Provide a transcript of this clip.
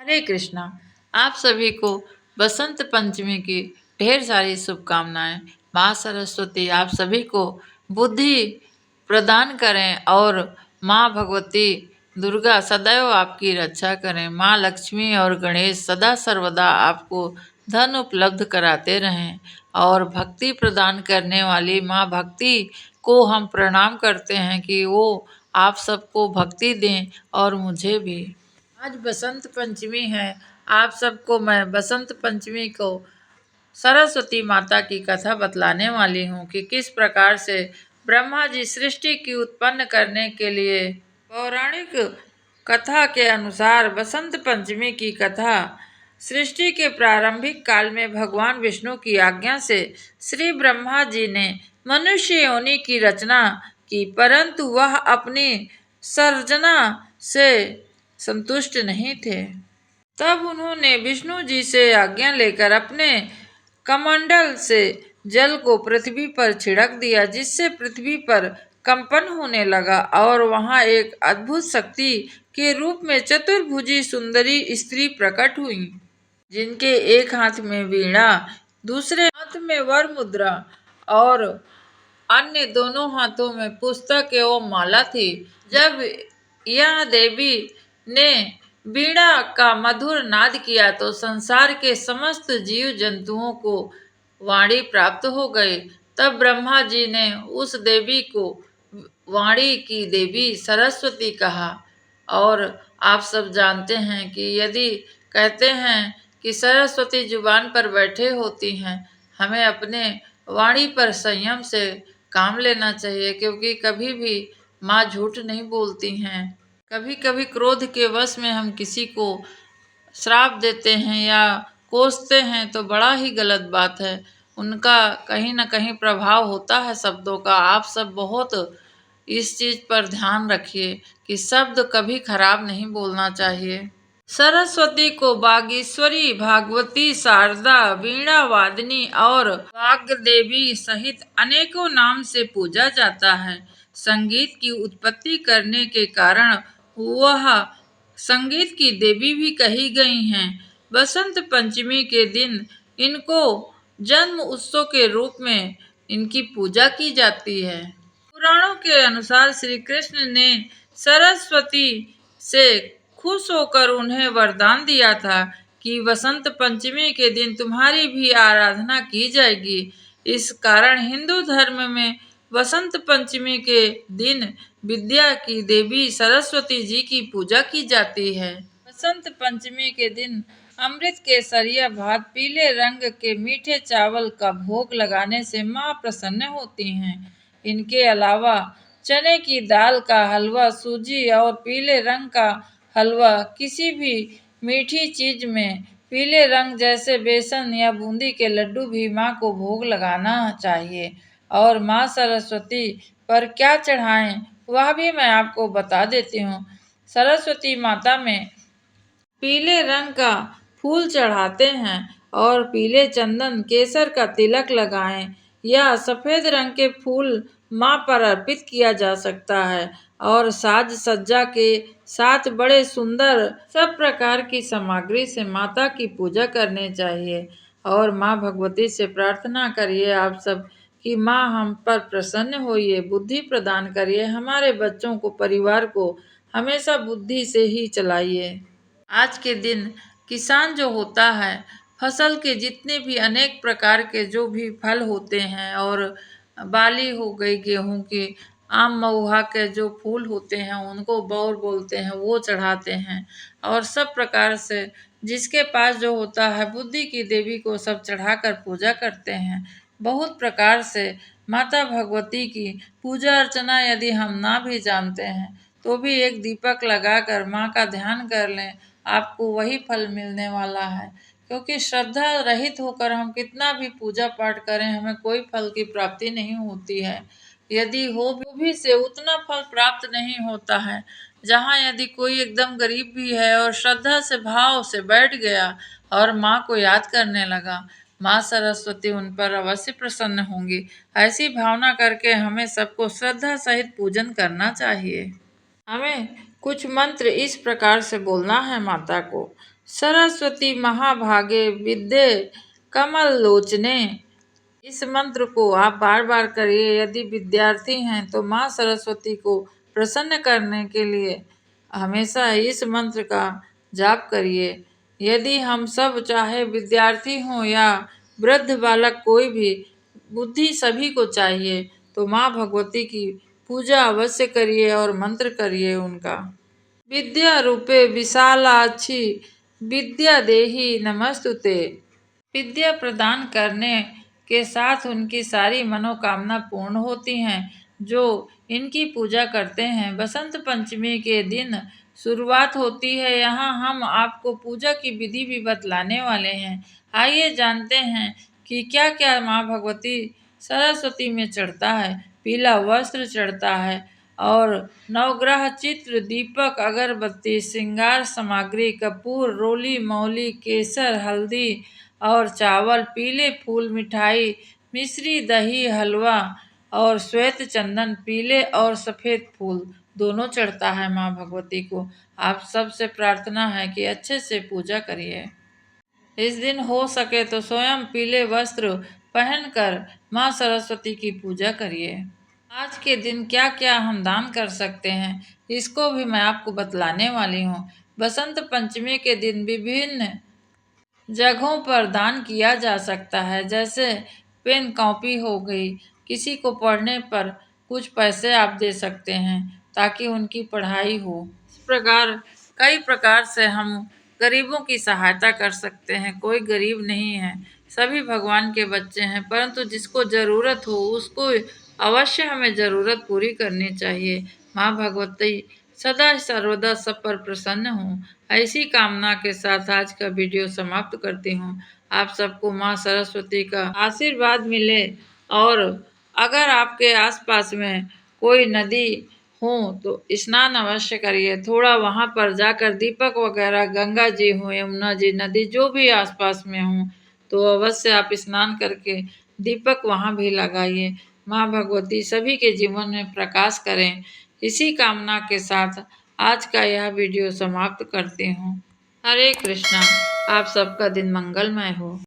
हरे कृष्णा। आप सभी को बसंत पंचमी की ढेर सारी शुभकामनाएं। माँ सरस्वती आप सभी को बुद्धि प्रदान करें और माँ भगवती दुर्गा सदैव आपकी रक्षा करें। माँ लक्ष्मी और गणेश सदा सर्वदा आपको धन उपलब्ध कराते रहें और भक्ति प्रदान करने वाली माँ भक्ति को हम प्रणाम करते हैं कि वो आप सबको भक्ति दें और मुझे भी। आज बसंत पंचमी है। आप सबको मैं बसंत पंचमी को सरस्वती माता की कथा बतलाने वाली हूँ कि किस प्रकार से ब्रह्मा जी सृष्टि की उत्पन्न करने के लिए पौराणिक कथा के अनुसार बसंत पंचमी की कथा सृष्टि के प्रारंभिक काल में भगवान विष्णु की आज्ञा से श्री ब्रह्मा जी ने मनुष्य योनि की रचना की, परंतु वह अपनी सर्जना से संतुष्ट नहीं थे। तब उन्होंने विष्णु जी से आज्ञा लेकर अपने कमंडल से जल को पृथ्वी पर छिड़क दिया, जिससे पृथ्वी पर कंपन होने लगा और वहां एक अद्भुत शक्ति के रूप में चतुर्भुजी सुंदरी स्त्री प्रकट हुई, जिनके एक हाथ में वीणा, दूसरे हाथ में वर मुद्रा और अन्य दोनों हाथों में पुस्तक एवं माला थी। जब यह देवी ने वीणा का मधुर नाद किया तो संसार के समस्त जीव जंतुओं को वाणी प्राप्त हो गए। तब ब्रह्मा जी ने उस देवी को वाणी की देवी सरस्वती कहा। और आप सब जानते हैं कि यदि कहते हैं कि सरस्वती जुबान पर बैठे होती हैं, हमें अपने वाणी पर संयम से काम लेना चाहिए, क्योंकि कभी भी माँ झूठ नहीं बोलती हैं। कभी कभी क्रोध के वश में हम किसी को श्राप देते हैं या कोसते हैं तो बड़ा ही गलत बात है। उनका कहीं ना कहीं प्रभाव होता है शब्दों का। आप सब बहुत इस चीज पर ध्यान रखिए कि शब्द कभी खराब नहीं बोलना चाहिए। सरस्वती को बागेश्वरी, भागवती, शारदा, वीणा वादिनी और वाग्देवी सहित अनेकों नाम से पूजा जाता है। संगीत की उत्पत्ति करने के कारण वह संगीत की देवी भी कही गई हैं। बसंत पंचमी के दिन इनको जन्म उत्सव के रूप में इनकी पूजा की जाती है। पुराणों के अनुसार श्री कृष्ण ने सरस्वती से खुश होकर उन्हें वरदान दिया था कि वसंत पंचमी के दिन तुम्हारी भी आराधना की जाएगी। इस कारण हिंदू धर्म में वसंत पंचमी के दिन विद्या की देवी सरस्वती जी की पूजा की जाती है। बसंत पंचमी के दिन अमृत केसरिया भात, पीले रंग के मीठे चावल का भोग लगाने से माँ प्रसन्न होती हैं। इनके अलावा चने की दाल का हलवा, सूजी और पीले रंग का हलवा, किसी भी मीठी चीज में पीले रंग जैसे बेसन या बूंदी के लड्डू भी माँ को भोग लगाना चाहिए। और माँ सरस्वती पर क्या चढ़ाएं वह भी मैं आपको बता देती हूँ। सरस्वती माता में पीले रंग का फूल चढ़ाते हैं और पीले चंदन केसर का तिलक लगाएं या सफेद रंग के फूल माँ पर अर्पित किया जा सकता है। और साज सज्जा के साथ बड़े सुंदर सब प्रकार की सामग्री से माता की पूजा करनी चाहिए। और माँ भगवती से प्रार्थना करिए आप सब कि माँ हम पर प्रसन्न होइए, बुद्धि प्रदान करिए, हमारे बच्चों को, परिवार को हमेशा बुद्धि से ही चलाइए। आज के दिन किसान जो होता है, फसल के जितने भी अनेक प्रकार के जो भी फल होते हैं और बाली हो गई गेहूं की, आम महुआ के जो फूल होते हैं उनको बौर बोलते हैं, वो चढ़ाते हैं। और सब प्रकार से जिसके पास जो होता है बुद्धि की देवी को सब चढ़ाकर पूजा करते हैं। बहुत प्रकार से माता भगवती की पूजा अर्चना यदि हम ना भी जानते हैं तो भी एक दीपक लगाकर माँ का ध्यान कर लें, आपको वही फल मिलने वाला है। क्योंकि श्रद्धा रहित होकर हम कितना भी पूजा पाठ करें, हमें कोई फल की प्राप्ति नहीं होती है। यदि हो भी से उतना फल प्राप्त नहीं होता है। जहाँ यदि कोई एकदम गरीब भी है और श्रद्धा से भाव से बैठ गया और माँ को याद करने लगा, माँ सरस्वती उन पर अवश्य प्रसन्न होंगी। ऐसी भावना करके हमें सबको श्रद्धा सहित पूजन करना चाहिए। हमें कुछ मंत्र इस प्रकार से बोलना है माता को। सरस्वती महाभागे विद्ये कमल लोचने। इस मंत्र को आप बार बार करिए। यदि विद्यार्थी हैं तो माँ सरस्वती को प्रसन्न करने के लिए हमेशा इस मंत्र का जाप करिए। यदि हम सब, चाहे विद्यार्थी हों या वृद्ध बालक, कोई भी, बुद्धि सभी को चाहिए, तो माँ भगवती की पूजा अवश्य करिए और मंत्र करिए उनका। विद्या रूपे विशालाक्षी विद्या देही नमस्तुते। विद्या प्रदान करने के साथ उनकी सारी मनोकामना पूर्ण होती हैं जो इनकी पूजा करते हैं। बसंत पंचमी के दिन शुरुआत होती है। यहाँ हम आपको पूजा की विधि भी बतलाने वाले हैं। आइए जानते हैं कि क्या क्या माँ भगवती सरस्वती में चढ़ता है। पीला वस्त्र चढ़ता है और नवग्रह चित्र, दीपक, अगरबत्ती, श्रृंगार सामग्री, कपूर, रोली, मौली, केसर, हल्दी और चावल, पीले फूल, मिठाई, मिश्री, दही, हलवा और श्वेत चंदन, पीले और सफेद फूल दोनों चढ़ता है माँ भगवती को। आप सबसे प्रार्थना है कि अच्छे से पूजा करिए। इस दिन हो सके तो स्वयं पीले वस्त्र पहनकर माँ सरस्वती की पूजा करिए। आज के दिन क्या क्या हम दान कर सकते हैं, इसको भी मैं आपको बतलाने वाली हूँ। बसंत पंचमी के दिन विभिन्न जगहों पर दान किया जा सकता है, जैसे पेन कॉपी हो गई। किसी को पढ़ने पर कुछ पैसे आप दे सकते हैं ताकि उनकी पढ़ाई हो। इस प्रकार कई प्रकार से हम गरीबों की सहायता कर सकते हैं। कोई गरीब नहीं है, सभी भगवान के बच्चे हैं, परंतु जिसको ज़रूरत हो उसको अवश्य हमें ज़रूरत पूरी करनी चाहिए। माँ भगवती सदा सर्वदा सब पर प्रसन्न हूँ, ऐसी कामना के साथ आज का वीडियो समाप्त करती हूँ। आप सबको माँ सरस्वती का आशीर्वाद मिले। और अगर आपके आसपास में कोई नदी हो तो स्नान अवश्य करिए। थोड़ा वहाँ पर जाकर दीपक वगैरह, गंगा जी हो, यमुना जी, नदी जो भी आसपास में हो, तो अवश्य आप स्नान करके दीपक वहाँ भी लगाइए। माँ भगवती सभी के जीवन में प्रकाश करें, इसी कामना के साथ आज का यह वीडियो समाप्त करती हूँ। हरे कृष्णा। आप सबका दिन मंगलमय हो।